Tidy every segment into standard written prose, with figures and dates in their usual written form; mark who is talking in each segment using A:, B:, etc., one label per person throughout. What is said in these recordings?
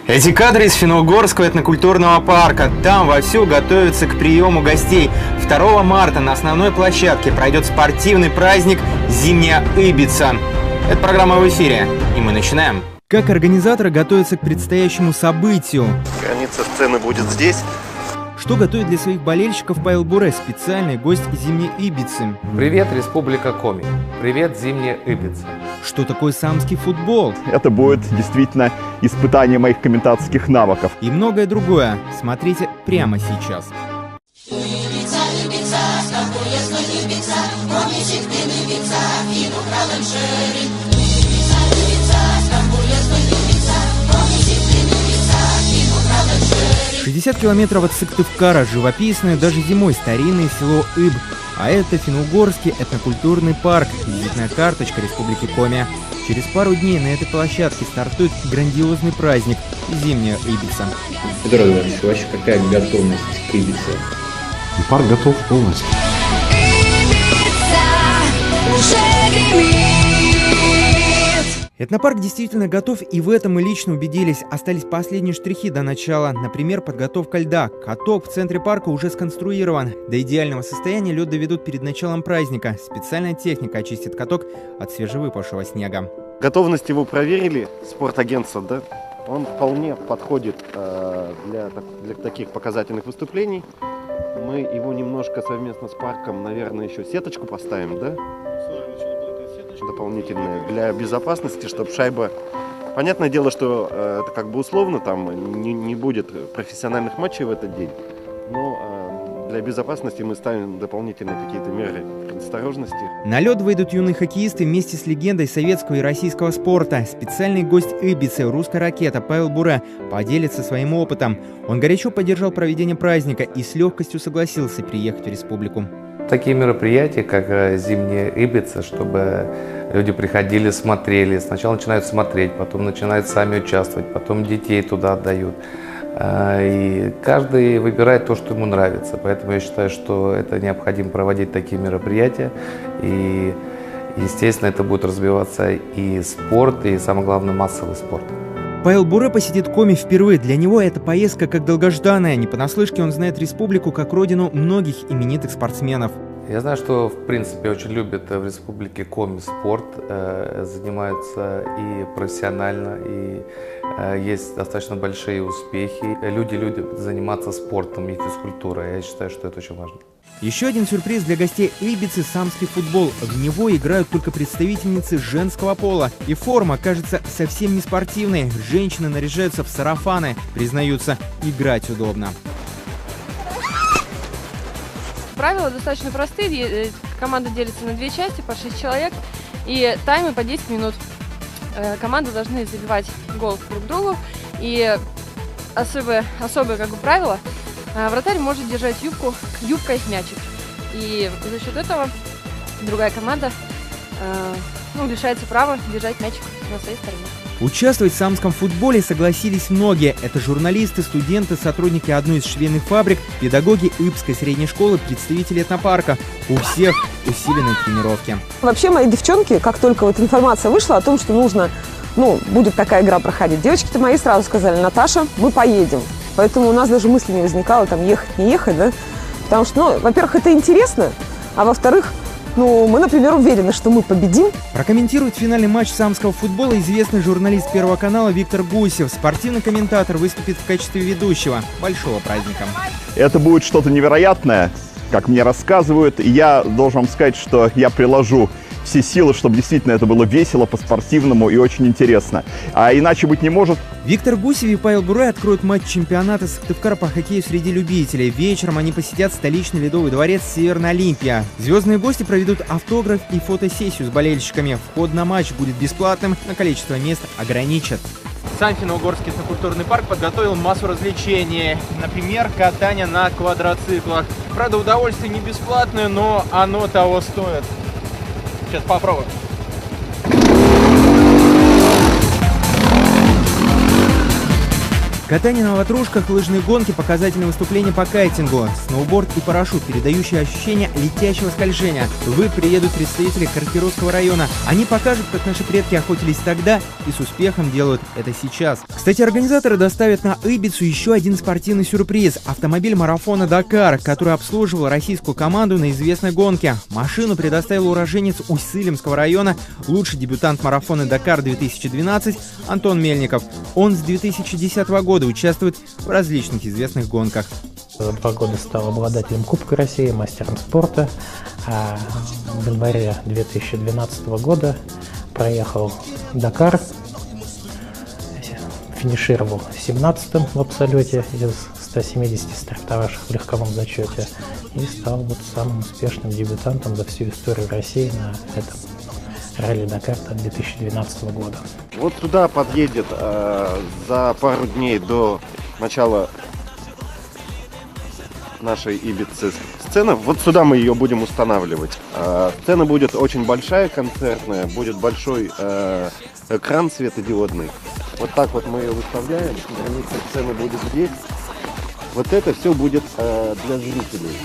A: Эти кадры из Финно-Угорского этнокультурного парка. Там вовсю готовятся к приему гостей. 2 марта на основной площадке пройдет спортивный праздник «Зимняя Ибица». Это программа в эфире, и мы начинаем. Как организаторы готовятся к предстоящему событию?
B: Граница сцены будет здесь.
A: Что готовит для своих болельщиков Павел Буре, специальный гость Зимней Ибицы?
C: Привет, Республика Коми. Привет, Зимняя Ибица.
A: Что такое самский футбол?
D: Это будет действительно испытание моих комментаторских навыков.
A: И многое другое. Смотрите прямо сейчас. — 60 километров от Сыктывкара, живописное даже зимой старинное село Иб. А это Финно-Угорский этнокультурный парк, визитная карточка Республики Коми. Через пару дней на этой площадке стартует грандиозный праздник «Зимняя Ибица».
E: Петр Эдуардович, вообще какая готовность к Ибице?
F: Парк готов полностью.
A: Этнопарк действительно готов, и в этом мы лично убедились. Остались последние штрихи до начала. Например, подготовка льда. Каток в центре парка уже сконструирован. До идеального состояния лед доведут перед началом праздника. Специальная техника очистит каток от свежевыпавшего снега.
B: Готовность его проверили, спортагентство, да? Он вполне подходит для таких показательных выступлений. Мы его немножко совместно с парком, наверное, еще сеточку поставим, да? Дополнительные для безопасности, чтобы шайба... Понятное дело, что это как бы условно, там не будет профессиональных матчей в этот день, но для безопасности мы ставим дополнительные какие-то меры осторожности.
A: На лед выйдут юные хоккеисты вместе с легендой советского и российского спорта. Специальный гость Ибицы, русская ракета Павел Буре, поделится своим опытом. Он горячо поддержал проведение праздника и с легкостью согласился приехать в республику.
C: Такие мероприятия, как Зимняя Ибица, чтобы люди приходили, смотрели. Сначала начинают смотреть, потом начинают сами участвовать, потом детей туда отдают. И каждый выбирает то, что ему нравится. Поэтому я считаю, что это необходимо проводить такие мероприятия. И, естественно, это будет развиваться и спорт, и, самое главное, массовый спорт.
A: Павел Буре посетит Коми впервые. Для него эта поездка как долгожданная. Не понаслышке он знает республику как родину многих именитых спортсменов.
C: Я знаю, что, в принципе, очень любят в республике Коми спорт, занимаются и профессионально, и есть достаточно большие успехи. Люди любят заниматься спортом и физкультурой. Я считаю, что это очень важно.
A: Еще один сюрприз для гостей Ибицы – самский футбол. В него играют только представительницы женского пола. И форма кажется совсем не спортивной. Женщины наряжаются в сарафаны. Признаются, играть удобно.
G: Правила достаточно простые. Команда делится на 2 части, по 6 человек. И таймы по 10 минут. Команды должны забивать гол друг другу. И особое как бы, правило – вратарь может держать юбкой мячик. И за счет этого другая команда лишается права держать мячик на своей стороне.
A: Участвовать в самском футболе согласились многие. Это журналисты, студенты, сотрудники одной из швейных фабрик, педагоги Ибской средней школы, представители этнопарка. У всех усиленные тренировки.
H: Вообще мои девчонки, как только вот информация вышла о том, что нужно, будет такая игра проходить, девочки-то мои сразу сказали: Наташа, мы поедем. Поэтому у нас даже мысли не возникало там ехать, не ехать, да? Потому что, во-первых, это интересно, а во-вторых, мы, например, уверены, что мы победим.
A: Прокомментирует финальный матч самского футбола известный журналист Первого канала Виктор Гусев. Спортивный комментатор выступит в качестве ведущего большого праздника.
D: Это будет что-то невероятное, как мне рассказывают. И я должен вам сказать, что я приложу все силы, чтобы действительно это было весело, по-спортивному и очень интересно. А иначе быть не может.
A: Виктор Гусев и Павел Буре откроют матч чемпионата Сыктывкара по хоккею среди любителей. Вечером они посетят столичный ледовый дворец Северная Олимпия. Звездные гости проведут автограф и фотосессию с болельщиками. Вход на матч будет бесплатным, но количество мест ограничат. Сам Финно-Угорский этнокультурный парк подготовил массу развлечений. Например, катание на квадроциклах. Правда, удовольствие не бесплатное, но оно того стоит. Сейчас попробуем. Катание на ватрушках, лыжные гонки, показательные выступления по кайтингу, сноуборд и парашют, передающие ощущение летящего скольжения. Приедут представители Каркировского района. Они покажут, как наши предки охотились тогда и с успехом делают это сейчас. Кстати, организаторы доставят на Ибицу еще один спортивный сюрприз – автомобиль марафона «Дакар», который обслуживал российскую команду на известной гонке. Машину предоставил уроженец Усть-Илимского района, лучший дебютант марафона «Дакар-2012» Антон Мельников. Он с 2010 года участвует в различных известных гонках.
I: За 2 года стал обладателем Кубка России, мастером спорта. А в январе 2012 года проехал Дакар, финишировал 17-м в абсолюте из 170 стартовавших в легковом зачете и стал самым успешным дебютантом за всю историю России на этом ралли Дакар 2012 года.
B: Вот сюда подъедет за пару дней до начала нашей Ибицы сцена. Вот сюда мы ее будем устанавливать. Сцена будет очень большая, концертная, будет большой экран светодиодный. Вот так вот мы ее выставляем. Граница сцены будет здесь. Вот это все будет для зрителей.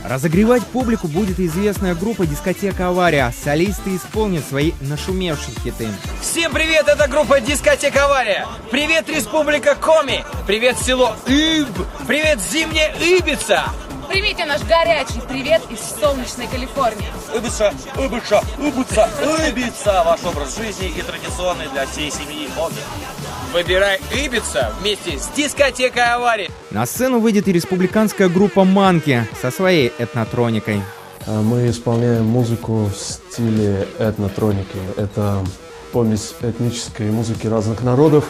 A: Разогревать публику будет известная группа «Дискотека Авария». Солисты исполнят свои нашумевшие хиты.
J: Всем привет, это группа «Дискотека Авария». Привет, Республика Коми. Привет, село Иб. Привет, зимняя Ибица.
K: Примите наш горячий привет из солнечной Калифорнии.
L: Ибица, Ибица, Ибица, Ибица. Ваш образ жизни и традиционный для всей семьи хобби.
J: Выбирай Ибица вместе с «Дискотекой Аварии».
A: На сцену выйдет и республиканская группа «Манки» со своей этнотроникой.
F: Мы исполняем музыку в стиле этнотроники. Это помесь этнической музыки разных народов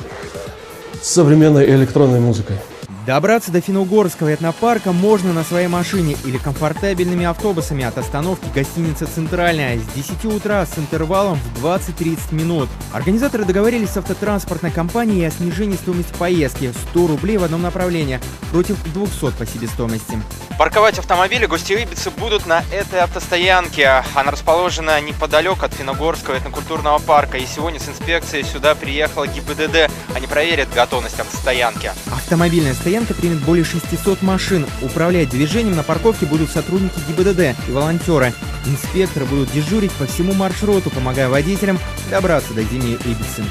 F: с современной электронной музыкой.
A: Добраться до Финно-Угорского этнопарка можно на своей машине или комфортабельными автобусами от остановки гостиницы «Центральная» с 10 утра с интервалом в 20-30 минут. Организаторы договорились с автотранспортной компанией о снижении стоимости поездки – 100 рублей в одном направлении против 200 по себестоимости.
M: Парковать автомобили гости Ибицы будут на этой автостоянке. Она расположена неподалеку от Финно-Угорского этнокультурного парка. И сегодня с инспекцией сюда приехала ГИБДД. Они проверят готовность автостоянки.
A: Автомобильная стоянка примет более 600 машин. Управлять движением на парковке будут сотрудники ГИБДД и волонтеры. Инспекторы будут дежурить по всему маршруту, помогая водителям добраться до зимней Ибицы.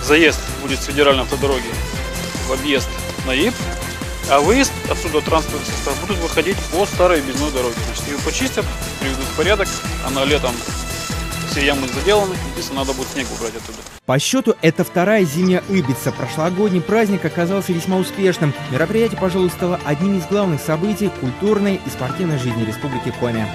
N: Заезд будет с федеральной автодороги в объезд на Иб, а выезд отсюда транспортный состав будут выходить по старой объездной дороге. Значит, ее почистят, приведут в порядок, она летом все ямы заделаны, если надо будет снег убрать оттуда.
A: По счету, это вторая зимняя Ибица. Прошлогодний праздник оказался весьма успешным. Мероприятие, пожалуй, стало одним из главных событий культурной и спортивной жизни Республики Коми.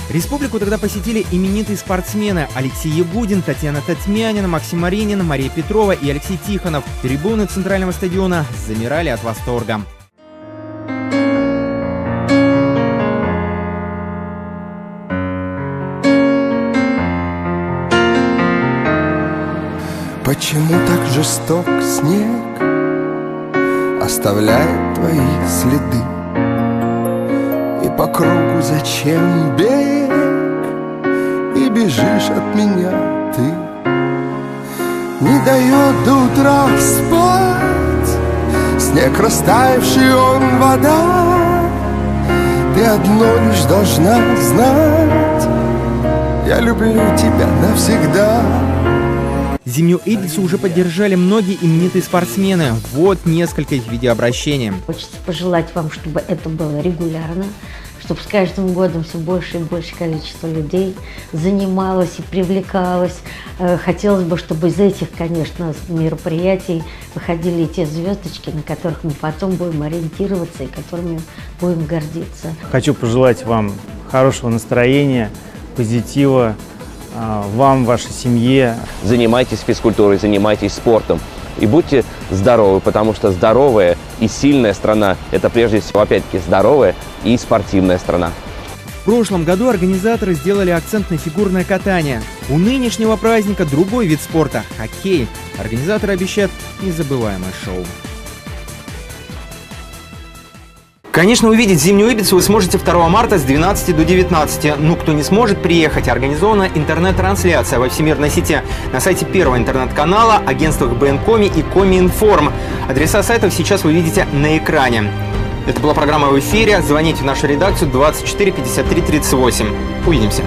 A: Республику тогда посетили именитые спортсмены Алексей Ягудин, Татьяна Татьмянина, Максим Маринин, Мария Петрова и Алексей Тихонов. Трибуны центрального стадиона замирали от восторга.
O: Почему так жесток снег оставляет твои следы? И по кругу зачем бег? И бежишь от меня ты. Не дает до утра спать снег, растаявший он вода. Ты одно лишь должна знать: я люблю тебя навсегда.
A: Зимнюю Ибицу уже поддержали многие именитые спортсмены. Вот несколько их видеообращений.
P: Хочется пожелать вам, чтобы это было регулярно, чтобы с каждым годом все больше и больше количество людей занималось и привлекалось. Хотелось бы, чтобы из этих, конечно, мероприятий выходили те звездочки, на которых мы потом будем ориентироваться и которыми будем гордиться.
Q: Хочу пожелать вам хорошего настроения, позитива, вам, вашей семье.
R: Занимайтесь физкультурой, занимайтесь спортом. И будьте здоровы, потому что здоровая и сильная страна – это прежде всего, опять-таки, здоровая и спортивная страна.
A: В прошлом году организаторы сделали акцент на фигурное катание. У нынешнего праздника другой вид спорта – хоккей. Организаторы обещают незабываемое шоу. Конечно, увидеть зимнюю Ибицу вы сможете 2 марта с 12 до 19. Ну, кто не сможет приехать, организована интернет-трансляция во всемирной сети на сайте первого интернет-канала, агентствах БНКоми и Коми-Информ. Адреса сайтов сейчас вы видите на экране. Это была программа в эфире. Звоните в нашу редакцию 24 53 38. Увидимся.